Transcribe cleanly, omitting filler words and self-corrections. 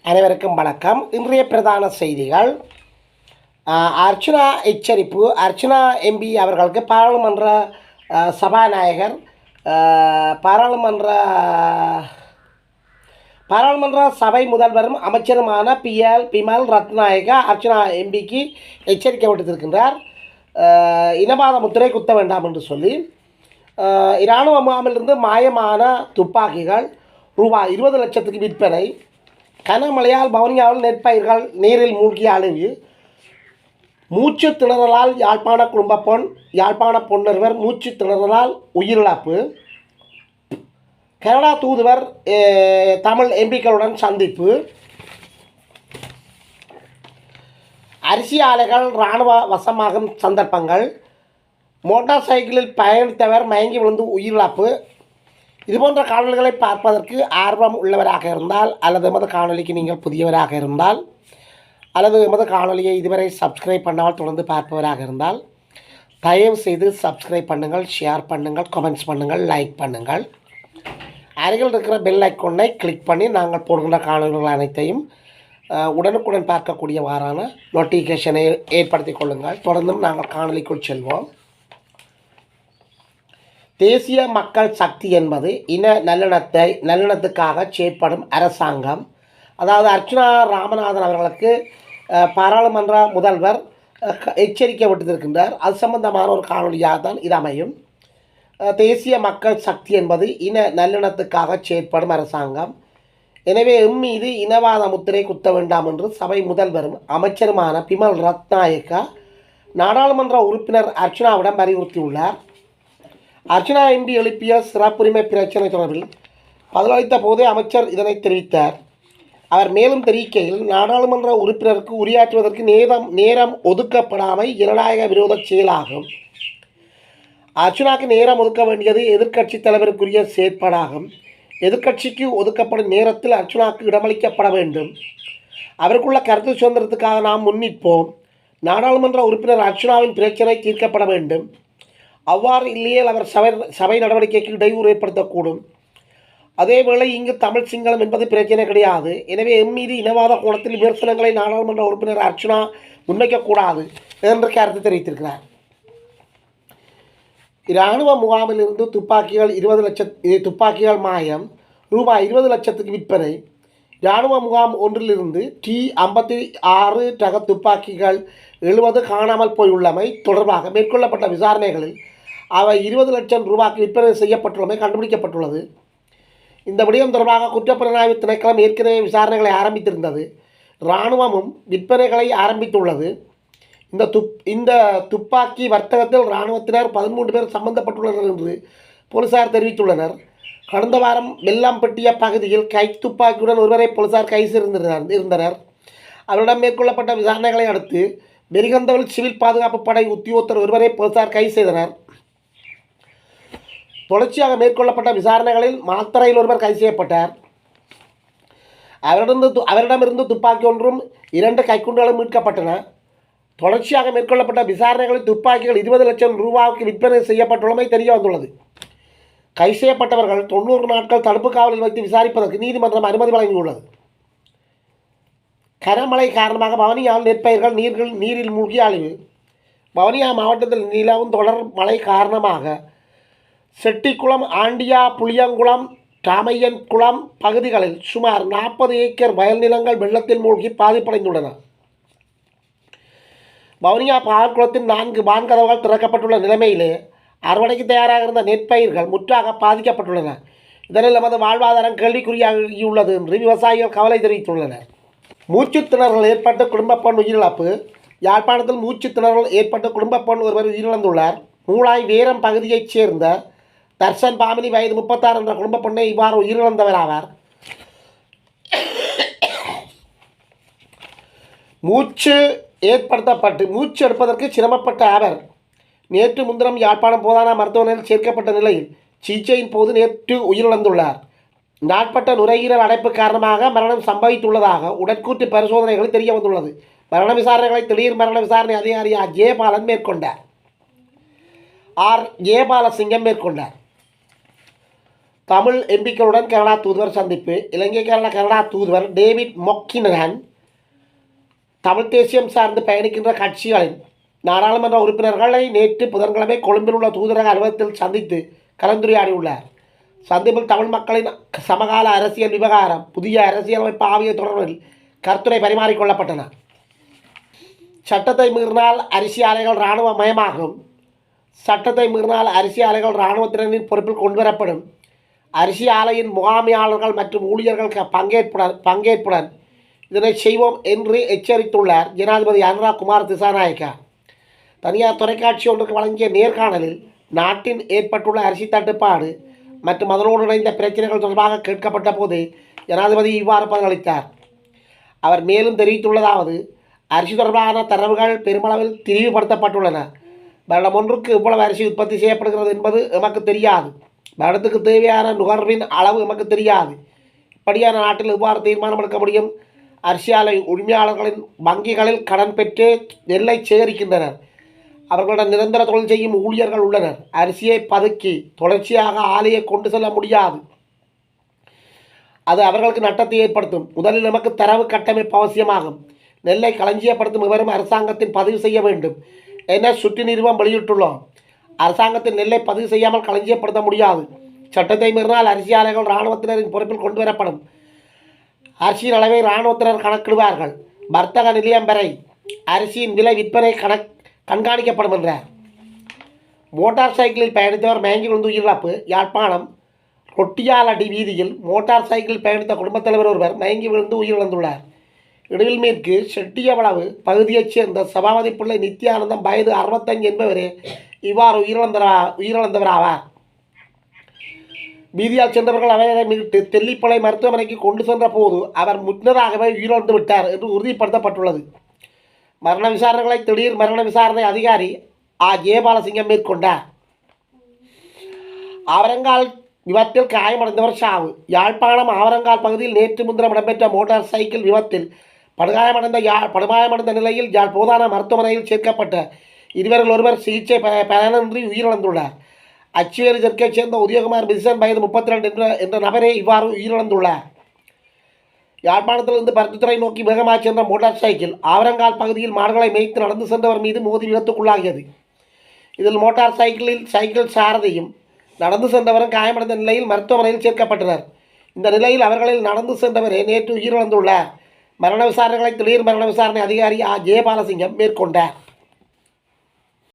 அனைவருக்கும் வணக்கம். இன்றைய பிரதான செய்திகள். அர்ச்சுனா எச்சரிப்பு. அர்ச்சுனா எம்பி அவர்களுக்கு பாராளுமன்ற சபாநாயகர் பாராளுமன்ற சபை முதல்வரும் அமைச்சருமான பிமல் ரத்நாயகா அர்ச்சுனா எம்பிக்கு எச்சரிக்கை விடுத்திருக்கின்றார். இனவாத முத்திரை குத்த வேண்டாம் என்று சொல்லி இராணுவ முகாமிலிருந்து மாயமான துப்பாக்கிகள் ரூபாய் 20 லட்சத்துக்கு விற்பனை. கனமழையால் வவுனியாவில் நெற்பயிர்கள் நீரில் மூழ்கிய அழிவு. மூச்சு திணறலால் யாழ்ப்பாண பொன்னொருவர் மூச்சு திணறலால் உயிரிழப்பு. கனடா தூதுவர் தமிழ் எம்பிக்களுடன் சந்திப்பு. அரிசி ஆலைகள் இராணுவ வசமாகும் சந்தர்ப்பங்கள். மோட்டார் சைக்கிளில் பயணித்தவர் மயங்கி விழுந்து உயிரிழப்பு. இதுபோன்ற காணொலிகளை பார்ப்பதற்கு ஆர்வம் உள்ளவராக இருந்தால், அல்லது எமது காணொலிக்கு நீங்கள் புதியவராக இருந்தால், அல்லது எமது காணொலியை இதுவரை சப்ஸ்கிரைப் பண்ணாமல் தொடர்ந்து பார்ப்பவராக இருந்தால், தயவு செய்து சப்ஸ்கிரைப் பண்ணுங்கள், ஷேர் பண்ணுங்கள், கமெண்ட்ஸ் பண்ணுங்கள், லைக் பண்ணுங்கள். அருகில் இருக்கிற பெல் ஐக்கோனை கிளிக் பண்ணி நாங்கள் போடுகின்ற காணொலிகள் அனைத்தையும் உடனுக்குடன் பார்க்கக்கூடியவாறான நோட்டிஃபிகேஷனை ஏற்படுத்தி கொள்ளுங்கள். தொடர்ந்தும் நாங்கள் காணொலிக்குள் செல்வோம். தேசிய மக்கள் சக்தி என்பது இன நல்லிணத்துக்காக செயற்படும் அரசாங்கம். அதாவது அர்ச்சுனா ராமநாதன் அவர்களுக்கு பாராளுமன்ற முதல்வர் எச்சரிக்கை விட்டிருக்கின்றார். அது சம்பந்தமான ஒரு காணொலியாக தான் இது அமையும். தேசிய மக்கள் சக்தி என்பது இன நல்லிணத்துக்காக செயற்படும் அரசாங்கம். எனவே மீது இனவாத முத்திரை குத்த வேண்டாம் என்று சபை முதல்வரும் அமைச்சருமான பிமல் ரத்நாயக்கா நாடாளுமன்ற உறுப்பினர் அர்ச்சுனாவிடம் வலியுறுத்தியுள்ளார். அர்ச்சுனா எம்பி எழுப்பிய சிறப்புரிமை பிரச்சினை தொடர்பில் பதிலளித்த போதே அமைச்சர் இதனை தெரிவித்தார். அவர் மேலும் தெரிவிக்கையில், நாடாளுமன்ற உறுப்பினருக்கு உரையாற்றுவதற்கு நேரம் ஒதுக்கப்படாமை ஜனநாயக விரோத செயலாகும். அர்ச்சுனாக்கு நேரம் ஒதுக்க வேண்டியது எதிர்க்கட்சி தலைவருக்குரிய செயற்பாடாகும். எதிர்க்கட்சிக்கு ஒதுக்கப்படும் நேரத்தில் அர்ச்சுனாக்கு இடமளிக்கப்பட வேண்டும். அவருக்குள்ள கருத்து சுதந்திரத்துக்காக நாம் முன்னிற்போம். நாடாளுமன்ற உறுப்பினர் அர்ச்சுனாவின் பிரச்சினை தீர்க்கப்பட வேண்டும். அவ்வாறு இல்லையேல் அவர் சபை நடவடிக்கைக்கு இடையூறு ஏற்படுத்தக்கூடும். அதேவேளை இங்கு தமிழ் சிங்களம் என்பது பிரச்சனை கிடையாது. எனவே மீது இனவாத கோணத்தில் விமர்சனங்களை நாடாளுமன்ற உறுப்பினர் அர்ச்சுனா முன்வைக்கக்கூடாது என்று கருத்து தெரிவித்திருக்கிறார். இராணுவ முகாமிலிருந்து துப்பாக்கிகள் மாயம். ரூபாய் 20 லட்சத்துக்கு விற்பனை. இராணுவ முகாம் ஒன்றிலிருந்து T56 ரக துப்பாக்கிகள் 70 காணாமல் போயுள்ளமை தொடர்பாக மேற்கொள்ளப்பட்ட விசாரணைகளில் அவை 20 லட்சம் ரூபாய்க்கு விற்பனை செய்யப்பட்டுள்ளமை கண்டுபிடிக்கப்பட்டுள்ளது. இந்த விடயம் தொடர்பாக குற்றப்புலனாய்வு திணைக்களம் ஏற்கனவே விசாரணைகளை ஆரம்பித்திருந்தது. இராணுவமும் விற்பனைகளை ஆரம்பித்துள்ளது. இந்த துப்பாக்கி வர்த்தகத்தில் இராணுவத்தினர் 13 பேர் சம்பந்தப்பட்டுள்ளனர் என்று போலீசார் தெரிவித்துள்ளனர். கடந்த வாரம் வெள்ளாம்பட்டிய பகுதியில் துப்பாக்கியுடன் ஒருவரை போலீசார் கைது இருந்தனர். அவரிடம் மேற்கொள்ளப்பட்ட விசாரணைகளை அடுத்து பெரிகந்தவில் சிவில் பாதுகாப்பு படை உத்தியோகத்தர் ஒருவரை போலீசார் கைது செய்தனர். தொடர்ச்சியாக மேற்கொள்ளப்பட்ட விசாரணைகளில் மாத்தறையில் ஒருவர் கைது செய்யப்பட்டார். அவரிடமிருந்து துப்பாக்கி ஒன்றும் 2 கைக்குண்டுகளும் மீட்கப்பட்டன. தொடர்ச்சியாக மேற்கொள்ளப்பட்ட விசாரணைகளில் துப்பாக்கிகள் 20 லட்சம் ரூபாய்க்கு விற்பனை செய்யப்பட்டுள்ளமை தெரிய வந்துள்ளது. கைது செய்யப்பட்டவர்கள் 90 நாட்கள் தடுப்பு காவலில் வைத்து விசாரிப்பதற்கு நீதிமன்றம் அனுமதி வழங்கியுள்ளது. கனமழை காரணமாக வவுனியாவில் நெற்பயிர்கள் நீரில் மூழ்கிய அழிவு. வவுனியா மாவட்டத்தில் நிலவும் தொடர் மழை காரணமாக செட்டிக்குளம், ஆண்டியா, புளியங்குளம், ராமையன் குளம் பகுதிகளில் சுமார் 40 ஏக்கர் வயல் நிலங்கள் வெள்ளத்தில் மூழ்கி பாதிப்படைந்துள்ளன. வவுனியா பால்குளத்தின் 4 வான்கதவுகள் திறக்கப்பட்டுள்ள நிலைமையிலே அறுவடைக்கு தயாராக இருந்த நெற்பயிர்கள் முற்றாக பாதிக்கப்பட்டுள்ளன. இதனால் நமது வாழ்வாதாரம் கேள்விக்குறியாகியுள்ளது என்று விவசாயிகள் கவலை தெரிவித்துள்ளனர். மூச்சு திணறல் ஏற்பட்டு குடும்ப பெண் உயிரிழப்பு. யாழ்ப்பாணத்தில் மூச்சு திணறல் ஏற்பட்டு குடும்ப பெண் ஒருவர் உயிரிழந்துள்ளார். மூளாய் வேரம் பகுதியைச் சேர்ந்த தர்சன் பாமினி வயது 36 என்ற குடும்ப பெண்ணை இவ்வாறு உயிரிழந்தவர் ஆவார். மூச்சு எடுப்பதற்கு சிரமப்பட்ட அவர் நேற்று முன்தினம் யாழ்ப்பாணம் போதானா மருத்துவமனையில் சேர்க்கப்பட்ட நிலையில் சிகிச்சையின் போது நேற்று உயிரிழந்துள்ளார். நாட்பட்ட நுரையீரல் அடைப்பு காரணமாக மரணம் சம்பவித்துள்ளதாக உடற்கூற்று பரிசோதனைகள் தெரிய வந்துள்ளது. மரண விசாரணைகளை திடீர் மரண விசாரணை அதிகாரி ஜெயபாலன் மேற்கொண்டார். ஜெயபாலசிங்கம் மேற்கொண்டார். தமிழ் எம்பிக்களுடன் கனடா தூதுவர் சந்திப்பு. இலங்கைக்கான கனடா தூதுவர் டேவிட் மொக்கினஹன் தமிழ் தேசியம் சார்ந்து பயணிக்கின்ற கட்சிகளின் நாடாளுமன்ற உறுப்பினர்களை நேற்று புதன்கிழமை கொழும்பில் உள்ள தூதரக அலுவலகத்தில் சந்தித்து கலந்துரையாடியுள்ளார். சந்திப்பில் தமிழ் மக்களின் சமகால அரசியல் விவகாரம், புதிய அரசியலமைப்பு ஆகிய தொடர்பில் கருத்துரை பரிமாறிக்கொள்ளப்பட்டன. சட்டத்தை மீறினால் அரிசி ஆலைகள் இராணுவ மயமாகும். சட்டத்தை மீறினால் அரிசி ஆலைகள் இராணுவத்தினரின் பொறுப்பில் கொண்டுவரப்படும். அரிசி ஆலையின் முகாமையாளர்கள் மற்றும் ஊழியர்கள் பங்கேற்புடன் இதனை செய்வோம் என்று எச்சரித்துள்ளார் ஜனாதிபதி அனுரா குமார் திசாநாயக்கா. தனியார் தொலைக்காட்சி ஒன்றுக்கு வழங்கிய நேர்காணலில் நாட்டின் ஏற்பட்டுள்ள அரிசி தட்டுப்பாடு மற்றும் அதனோடு இணைந்த பிரச்சனைகள் தொடர்பாக கேட்கப்பட்ட போது ஜனாதிபதி இவ்வாறு பதிலளித்தார். அவர் மேலும் தெரிவித்துள்ளதாவது, அரிசி தொடர்பான தரவுகள் பெருமளவில் திரிவுபடுத்தப்பட்டுள்ளன. வருடம் ஒன்றுக்கு இவ்வளவு அரிசி உற்பத்தி செய்யப்படுகிறது என்பது எமக்கு தெரியாது. வருடத்துக்கு தேவையான நுகர்வின் அளவு எமக்கு தெரியாது. இப்படியான நாட்டில் இவ்வாறு தீர்மானம் எடுக்க முடியும்? அரிசி ஆலை உரிமையாளர்களின் வங்கிகளில் கடன் பெற்று நெல்லை சேகரிக்கின்றனர். அவர்களுடன் நிரந்தர தொழில் செய்யும் ஊழியர்கள் உள்ளனர். அரிசியை பதுக்கி தொடர்ச்சியாக ஆலையை கொண்டு செல்ல முடியாது. அது அவர்களுக்கு நட்டத்தை ஏற்படுத்தும். முதலில் நமக்கு தரவு கட்டமைப்பு அவசியமாகும். நெல்லை களஞ்சியப்படுத்தும் விவரம் அரசாங்கத்தின் பதிவு செய்ய வேண்டும் என சுற்றி நிறுவனம் வெளியிட்டுள்ளோம். அரசாங்கத்தின் நெல்லை பதிவு செய்யாமல் களஞ்சியப்படுத்த முடியாது. சட்டத்தை மீறினால் அரிசி ஆலைகள் இராணுவத்தினரின் பொறுப்பில் கொண்டு வரப்படும். அரிசியின் அளவை இராணுவத்தினர் கணக்கிடுவார்கள். வர்த்தக நிலையம் வரை அரிசியின் விலை விற்பனை கண்காணிக்கப்படும் என்றார். மோட்டார் சைக்கிளில் பயணித்தவர் மயங்கி விழுந்து உயிரிழப்பு. யாழ்ப்பாணம் ரொட்டியாலடி வீதியில் மோட்டார் சைக்கிளில் பயணித்த குடும்பத் தலைவர் ஒருவர் மயங்கி விழுந்து உயிரிழந்துள்ளார். இடுவில் மேற்கு செட்டியவளவு பகுதியைச் சேர்ந்த சபாபதி பிள்ளை நித்யானந்தம் வயது 65 என்பவரே இவ்வாறு உயிரிழந்தவராவார். வீதியால் சென்றவர்கள் அவரை மீட்டு தெல்லிப்பளை மருத்துவமனைக்கு கொண்டு சென்ற போது அவர் முன்னதாகவே உயிரிழந்து விட்டார் என்று உறுதிப்படுத்தப்பட்டுள்ளது. மரண விசாரணைகளை திடீர் மரண விசாரணை அதிகாரி ஜெயபாலசிங்கம் மேற்கொண்டார். ஆவரங்கால் விபத்தில் காயமடைந்தவர் சாவு. யாழ்ப்பாணம் ஆவரங்கால் பகுதியில் நேற்று முன்தினம் இடம்பெற்ற மோட்டார் சைக்கிள் விபத்தில் படுகாயமடைந்த நிலையில் யாழ் போதான மருத்துவமனையில் சேர்க்கப்பட்ட இருவரில் ஒருவர் சிகிச்சை பலனின்றி உயிரிழந்துள்ளார். அச்சுவேலி தெற்கைச் சேர்ந்த உதயகுமார் மிசன் வயது 32 என்ற நபரே இவ்வாறு உயிரிழந்துள்ளார். யாழ்ப்பாணத்திலிருந்து பருத்தித்துறை நோக்கி வேகமாக சென்ற மோட்டார் சைக்கிள் ஆவரங்கால் பகுதியில் மாடுகளை மேய்த்து நடந்து சென்றவர் மீது மோதி விபத்துக்குள்ளாகியது. இதில் மோட்டார் சைக்கிள் சாரதியும் நடந்து சென்றவரும் காயமடைந்த நிலையில் மருத்துவமனையில் சேர்க்கப்பட்டனர். இந்த நிலையில் அவர்களில் நடந்து சென்றவரே நேற்று உயிரிழந்துள்ளார். மரண விசாரணைகளை திடீர் மரண விசாரணை அதிகாரி ஜெயபாலசிங்கம் மேற்கொண்டார்.